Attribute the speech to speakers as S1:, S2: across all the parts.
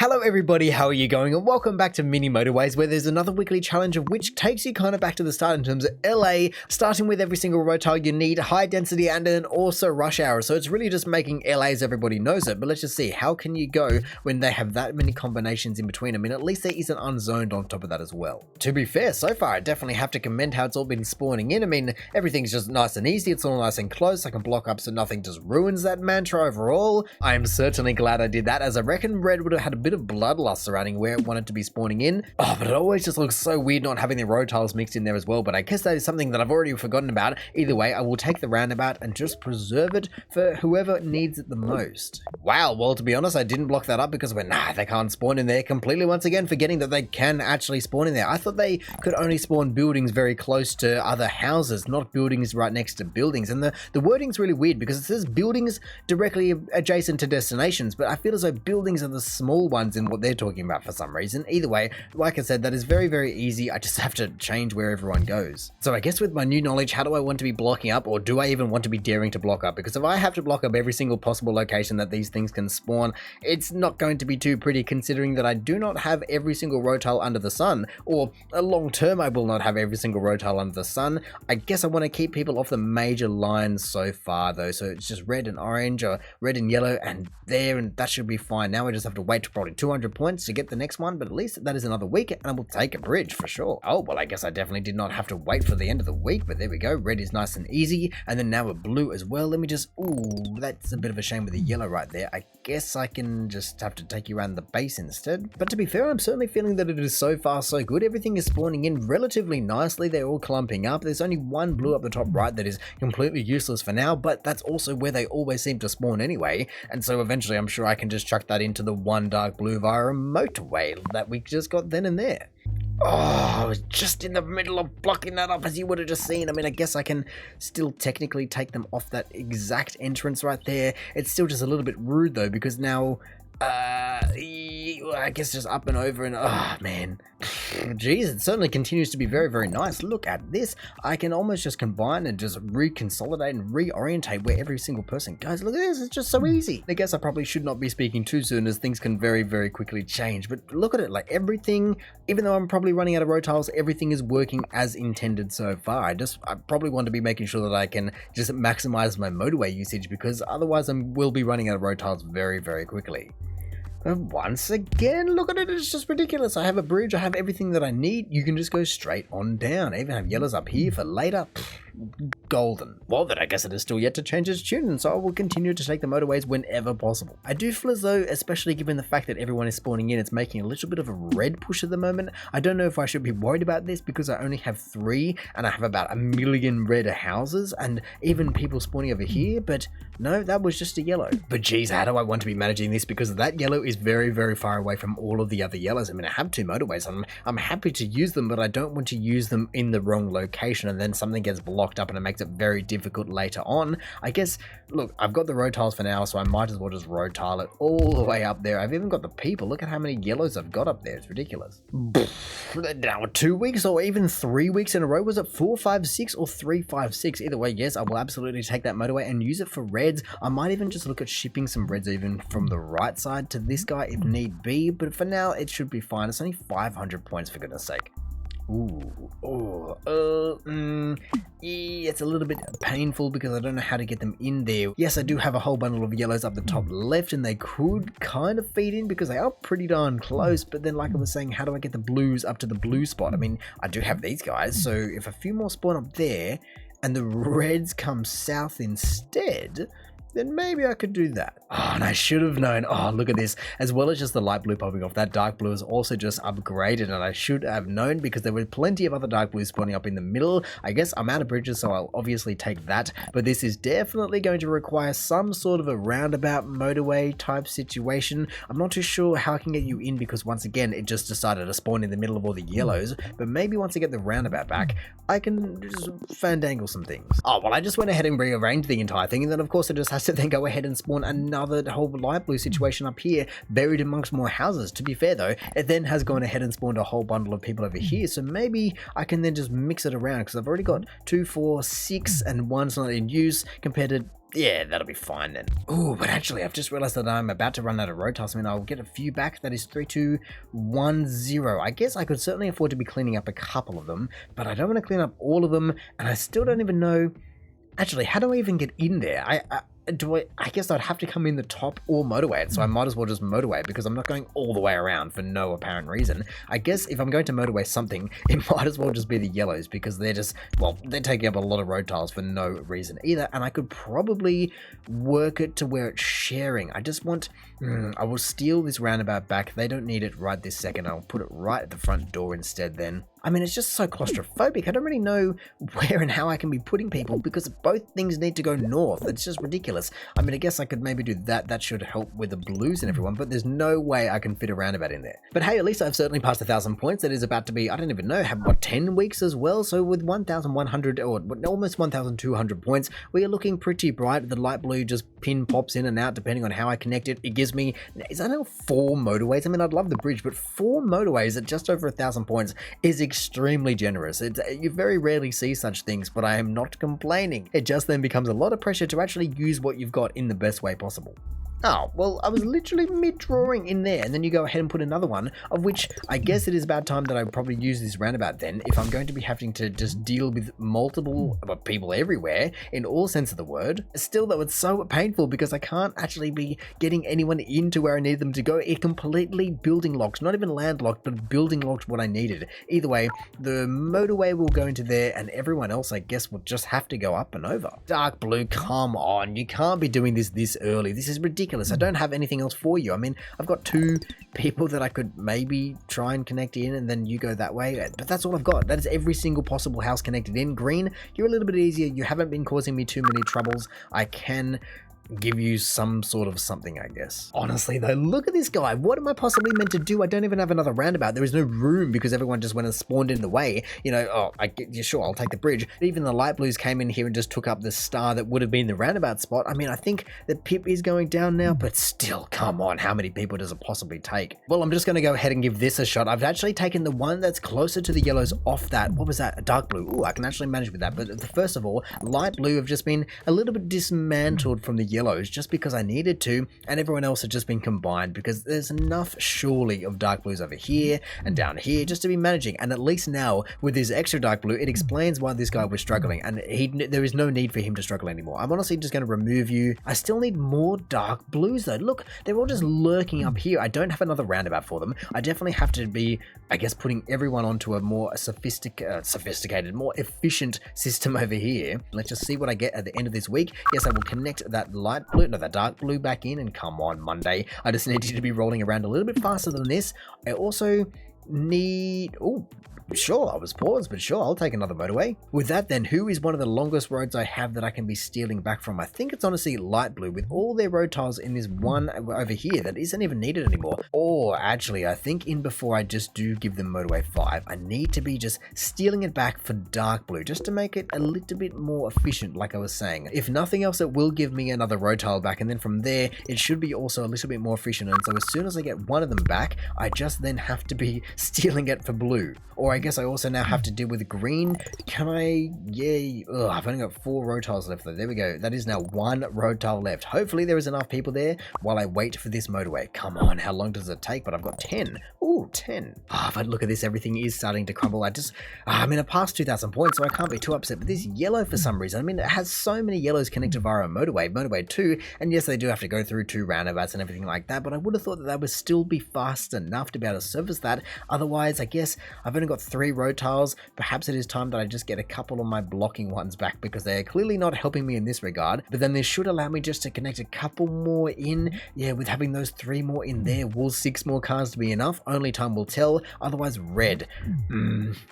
S1: Hello everybody, how are you going? And welcome back to Mini Motorways, where there's another weekly challenge of which takes you kind of back to the start in terms of LA, starting with every single road tile you need, high density, and then also rush hour. So it's really just making LA as everybody knows it. But let's just see, how can you go when they have that many combinations in between? I mean, at least there isn't unzoned on top of that as well. To be fair, so far I definitely have to commend how it's all been spawning in. I mean, everything's just nice and easy, it's all nice and close, I can block up so nothing just ruins that mantra overall. I am certainly glad I did that, as I reckon red would have had a bit of bloodlust surrounding where it wanted to be spawning in. Oh, but it always just looks so weird not having the road tiles mixed in there as well, but I guess that is something that I've already forgotten about. Either way, I will take the roundabout and just preserve it for whoever needs it the most. Wow, well, to be honest, I didn't block that up because I went, nah, they can't spawn in there, completely once again forgetting that they can actually spawn in there. I thought they could only spawn buildings very close to other houses, not buildings right next to buildings. And the wording's really weird because it says buildings directly adjacent to destinations, but I feel as though buildings are the small ones in what they're talking about for some reason. Either way, like I said, that is very, very easy. I just have to change where everyone goes. So I guess with my new knowledge, how do I want to be blocking up, or do I even want to be daring to block up? Because if I have to block up every single possible location that these things can spawn, it's not going to be too pretty, considering that I do not have every single road tile under the sun, or long term I will not have every single road tile under the sun. I guess I want to keep people off the major lines so far though, so it's just red and orange, or red and yellow, and there, and that should be fine. Now I just have to wait to probably 200 points to get the next one, but at least that is another week and I will take a bridge for sure. Oh, well, I guess I definitely did not have to wait for the end of the week, but there we go. Red is nice and easy, and then now a blue as well. Let me just, ooh, that's a bit of a shame with the yellow right there. I guess I can just have to take you around the base instead. But to be fair, I'm certainly feeling that it is so far so good. Everything is spawning in relatively nicely. They're all clumping up. There's only one blue up the top right that is completely useless for now, but that's also where they always seem to spawn anyway. And so eventually I'm sure I can just chuck that into the one dark blue via a motorway that we just got then and there. Oh, I was just in the middle of blocking that up, as you would have just seen. I mean, I guess I can still technically take them off that exact entrance right there. It's still just a little bit rude though, because now I guess just up and over, and oh man, geez, it certainly continues to be very, very nice. Look at this. I can almost just combine and just reconsolidate and reorientate where every single person goes. Look at this, it's just so easy. I guess I probably should not be speaking too soon, as things can very, very quickly change, but look at it, like everything, even though I'm probably running out of road tiles, everything is working as intended so far. I probably want to be making sure that I can just maximize my motorway usage, because otherwise I will be running out of road tiles very, very quickly. And once again, look at it, it's just ridiculous. I have a bridge, I have everything that I need. You can just go straight on down. I even have yellows up here for later. Golden. Well, then I guess it is still yet to change its tune, and so I will continue to take the motorways whenever possible. I do feel as though, especially given the fact that everyone is spawning in, it's making a little bit of a red push at the moment. I don't know if I should be worried about this, because I only have 3 and I have about 1 million red houses and even people spawning over here, but no, that was just a yellow. But geez, how do I want to be managing this, because that yellow is very, very far away from all of the other yellows. I mean, I have 2 motorways, I'm happy to use them, but I don't want to use them in the wrong location and then something gets blocked up and it makes it very difficult later on. I guess, look, I've got the road tiles for now, so I might as well just road tile it all the way up there. I've even got the people. Look at how many yellows I've got up there. It's ridiculous. Now 2 weeks or even 3 weeks in a row. Was it 4, 5, 6 or 3, 5, 6? Either way, yes, I will absolutely take that motorway and use it for reds. I might even just look at shipping some reds even from the right side to this guy if need be, but for now it should be fine. It's only 500 points, for goodness sake. It's a little bit painful because I don't know how to get them in there. Yes, I do have a whole bundle of yellows up the top left, and they could kind of feed in because they are pretty darn close, but then like I was saying, how do I get the blues up to the blue spot? I mean, I do have these guys, so if a few more spawn up there and the reds come south instead, then maybe I could do that. Oh, and I should have known. Oh, look at this. As well as just the light blue popping off, that dark blue is also just upgraded, and I should have known because there were plenty of other dark blues spawning up in the middle. I guess I'm out of bridges, so I'll obviously take that, but this is definitely going to require some sort of a roundabout motorway type situation. I'm not too sure how I can get you in because once again, it just decided to spawn in the middle of all the yellows, but maybe once I get the roundabout back, I can just fandangle some things. Oh, well, I just went ahead and rearranged the entire thing, and then of course it just has to then go ahead and spawn another whole light blue situation up here, buried amongst more houses. To be fair though, it then has gone ahead and spawned a whole bundle of people over here, so maybe I can then just mix it around, because I've already got 2, 4, 6, and one's not in use, compared to Yeah, that'll be fine then. Ooh, but actually, I've just realized that I'm about to run out of road tiles. I mean, I'll get a few back. That is 3, 2, 1, 0. I guess I could certainly afford to be cleaning up a couple of them, but I don't want to clean up all of them, and I still don't even know. Actually, how do I even get in there? I guess I'd have to come in the top or motorway it, so I might as well just motorway because I'm not going all the way around for no apparent reason. I guess if I'm going to motorway something, it might as well just be the yellows because they're just, well, they're taking up a lot of road tiles for no reason either, and I could probably work it to where it's sharing. I just want, I will steal this roundabout back. They don't need it right this second. I'll put it right at the front door instead then. I mean, it's just so claustrophobic. I don't really know where and how I can be putting people because both things need to go north. It's just ridiculous. I mean, I guess I could maybe do that. That should help with the blues and everyone, but there's no way I can fit a roundabout in there. But hey, at least I've certainly passed 1,000 points. That is about to be, I don't even know, have what, 10 weeks as well? So with 1,100 or almost 1,200 points, we are looking pretty bright. The light blue just pin pops in and out depending on how I connect it. It gives me, is that now 4 motorways? I mean, I'd love the bridge, but 4 motorways at just over 1,000 points is extremely generous. You very rarely see such things, but I am not complaining. It just then becomes a lot of pressure to actually use what you've got in the best way possible. Oh, well, I was literally mid-drawing in there, and then you go ahead and put another one, of which I guess it is about time that I probably use this roundabout then, if I'm going to be having to just deal with multiple people everywhere, in all sense of the word. Still, though, it's so painful because I can't actually be getting anyone into where I need them to go. It completely building locked, not even landlocked, but building locked what I needed. Either way, the motorway will go into there, and everyone else, I guess, will just have to go up and over. Dark blue, come on, you can't be doing this early. This is ridiculous. I don't have anything else for you. I mean, I've got 2 people that I could maybe try and connect in and then you go that way, but that's all I've got. That is every single possible house connected in. Green, you're a little bit easier. You haven't been causing me too many troubles. I can give you some sort of something, I guess. Honestly though, look at this guy. What am I possibly meant to do? I don't even have another roundabout. There is no room because everyone just went and spawned in the way. You know, oh, yeah, sure, I'll take the bridge. Even the light blues came in here and just took up the star that would have been the roundabout spot. I mean, I think the pip is going down now, but still, come on, how many people does it possibly take? Well, I'm just going to go ahead and give this a shot. I've actually taken the one that's closer to the yellows off that. What was that? A dark blue. Ooh, I can actually manage with that. But first of all, light blue have just been a little bit dismantled from the yellows just because I needed to, and everyone else had just been combined because there's enough surely of dark blues over here and down here just to be managing. And at least now with this extra dark blue, it explains why this guy was struggling, and there is no need for him to struggle anymore. I'm honestly just going to remove you. I still need more dark blues though. Look, they're all just lurking up here. I don't have another roundabout for them. I definitely have to be, I guess, putting everyone onto a more sophisticated, more efficient system over here. Let's just see what I get at the end of this week. Yes, I will connect that light blue, no, that dark blue back in, and come on, Monday. I just need you to be rolling around a little bit faster than this. I also need, oh, sure, I was paused, but sure, I'll take another motorway. With that then, who is one of the longest roads I have that I can be stealing back from? I think it's honestly light blue with all their road tiles in this one over here that isn't even needed anymore. Or actually, I think in before I just do give them motorway 5, I need to be just stealing it back for dark blue just to make it a little bit more efficient, like I was saying. If nothing else, it will give me another road tile back, and then from there, it should be also a little bit more efficient. And so as soon as I get one of them back, I just then have to be stealing it for blue. Or I guess I also now have to deal with green. Can I? Yeah. Ugh, I've only got 4 road tiles left though. There we go. That is now 1 road tile left. Hopefully there is enough people there while I wait for this motorway. Come on, how long does it take? But I've got 10. Ooh, 10. If I look at this, everything is starting to crumble. I mean, I passed 2,000 points, so I can't be too upset. But this yellow, for some reason, I mean, it has so many yellows connected via a motorway 2, and yes, they do have to go through 2 roundabouts and everything like that, but I would have thought that they would still be fast enough to be able to service that. Otherwise, I guess I've only got 3 road tiles. Perhaps it is time that I just get a couple of my blocking ones back because they are clearly not helping me in this regard. But then this should allow me just to connect a couple more in. Yeah, with having those 3 more in there, will 6 more cars to be enough? Only time will tell. Otherwise, red.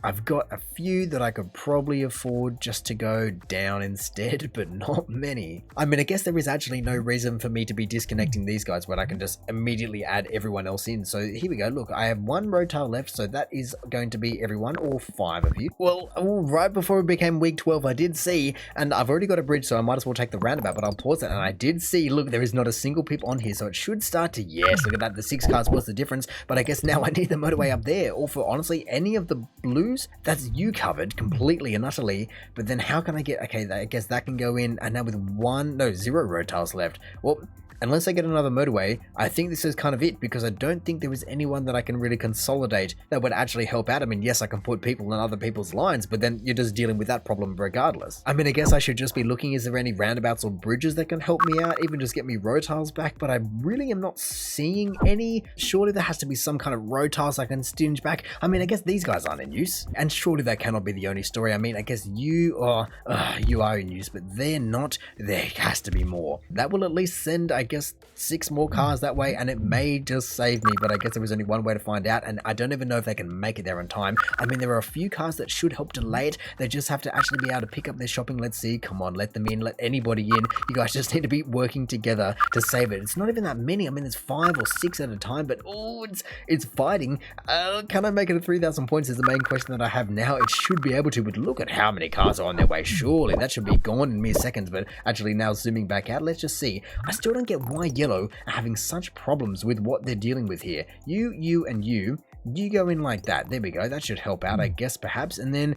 S1: I've got a few that I could probably afford just to go down instead, but not many. I mean, I guess there is actually no reason for me to be disconnecting these guys when I can just immediately add everyone else in. So here we go. Look, I have 1 road tile tile left, so that is going to be everyone, all 5 of you. Well, right before it became week 12, I did see, and I've already got a bridge, so I might as well take the roundabout, but I'll pause it, and I did see, look, there is not a single pip on here, so it should start to, yes, look at that, the 6 cars was the difference, but I guess now I need the motorway up there, or for, honestly, any of the blues, that's you covered completely and utterly, but then how can I get, okay, I guess that can go in, and now with 0 road tiles left, well, unless I get another motorway, I think this is kind of it, because I don't think there is anyone that I can really consolidate that would actually help out. I mean, yes, I can put people in other people's lines, but then you're just dealing with that problem regardless. I mean, I guess I should just be looking, is there any roundabouts or bridges that can help me out, even just get me road tiles back, but I really am not seeing any. Surely there has to be some kind of road tiles I can stinge back. I mean, I guess these guys aren't in use, and surely that cannot be the only story. I mean, I guess you are in use, but they're not. There has to be more. That will at least send, I guess, 6 more cars that way, and it may just save me, but I guess there was only one way to find out, and I don't even know if they can make it there in time. I mean, there are a few cars that should help delay it. They just have to actually be able to pick up their shopping. Let's see, come on, let them in, let anybody in. You guys just need to be working together to save it. It's not even that many. I mean, there's 5 or 6 at a time, but it's fighting. Can I make it to 3,000 points is the main question that I have now. It should be able to, but look at how many cars are on their way. Surely that should be gone in mere seconds, but actually now zooming back out, let's just see. I still don't get why yellow are having such problems with what they're dealing with here. You and you go in like that. There we go. That should help out, I guess, perhaps. And then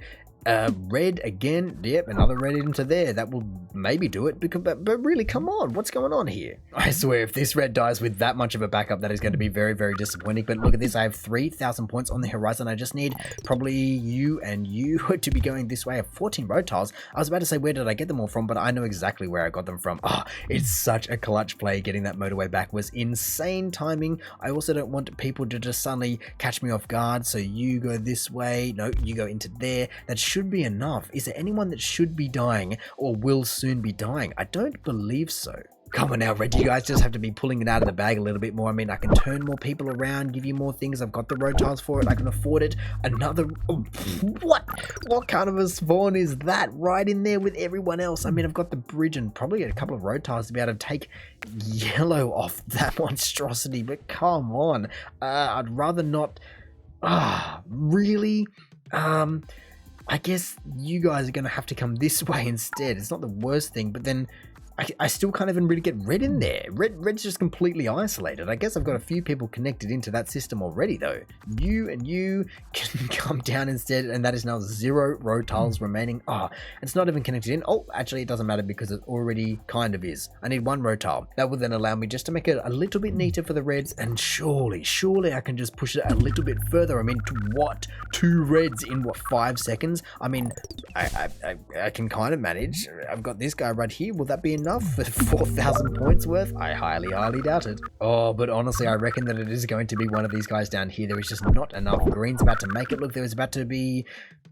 S1: red again. Yep, another red into there. That will maybe do it. But really, come on. What's going on here? I swear, if this red dies with that much of a backup, that is going to be very, very disappointing. But look at this. I have 3,000 points on the horizon. I just need probably you and you to be going this way. I have 14 road tiles. I was about to say, where did I get them all from? But I know exactly where I got them from. It's such a clutch play. Getting that motorway back was insane timing. I also don't want people to just suddenly catch me off guard. So you go this way. No, you go into there. That should be enough. Is there anyone that should be dying or will soon be dying? I don't believe so. Come on now, Red, you guys just have to be pulling it out of the bag a little bit more. I mean, I can turn more people around, give you more things. I've got the road tiles for it. I can afford it. Another... What kind of a spawn is that? Right in there with everyone else. I mean, I've got the bridge and probably a couple of road tiles to be able to take yellow off that monstrosity. But come on. I'd rather not... really? I guess you guys are going to have to come this way instead. It's not the worst thing, but then I still can't even really get red in there. Red's just completely isolated. I guess I've got a few people connected into that system already, though. You and you can come down instead, and that is now 0 road tiles remaining. It's not even connected in. Actually, it doesn't matter because it already kind of is. I need 1 road tile. That will then allow me just to make it a little bit neater for the reds, and surely I can just push it a little bit further. I mean, what? 2 reds in, 5 seconds? I mean, I can kind of manage. I've got this guy right here. Will that be enough for 4,000 points worth? I highly doubt it. But honestly, I reckon that it is going to be one of these guys down here. There is just not enough. Green's about to make it. Look, there was about to be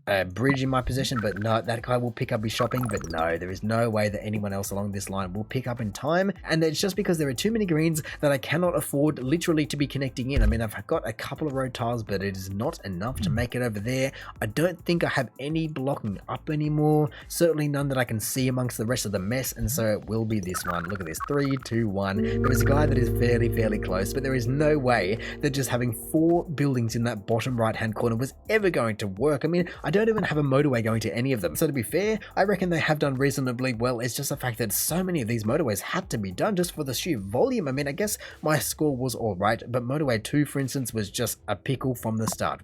S1: a bridge in my possession, but no, that guy will pick up his shopping, but no, there is no way that anyone else along this line will pick up in time, and it's just because there are too many greens that I cannot afford literally to be connecting in. I mean, I've got a couple of road tiles, but it is not enough to make it over there. I don't think I have any blocking up anymore, certainly none that I can see amongst the rest of the mess, and so it will be this one. Look at this, 3, 2, 1. There is a guy that is fairly close, but there is no way that just having 4 buildings in that bottom right hand corner was ever going to work. I mean, I don't even have a motorway going to any of them, so to be fair, I reckon they have done reasonably well. It's just the fact that so many of these motorways had to be done just for the sheer volume. I mean, I guess my score was alright, but motorway 2, for instance, was just a pickle from the start.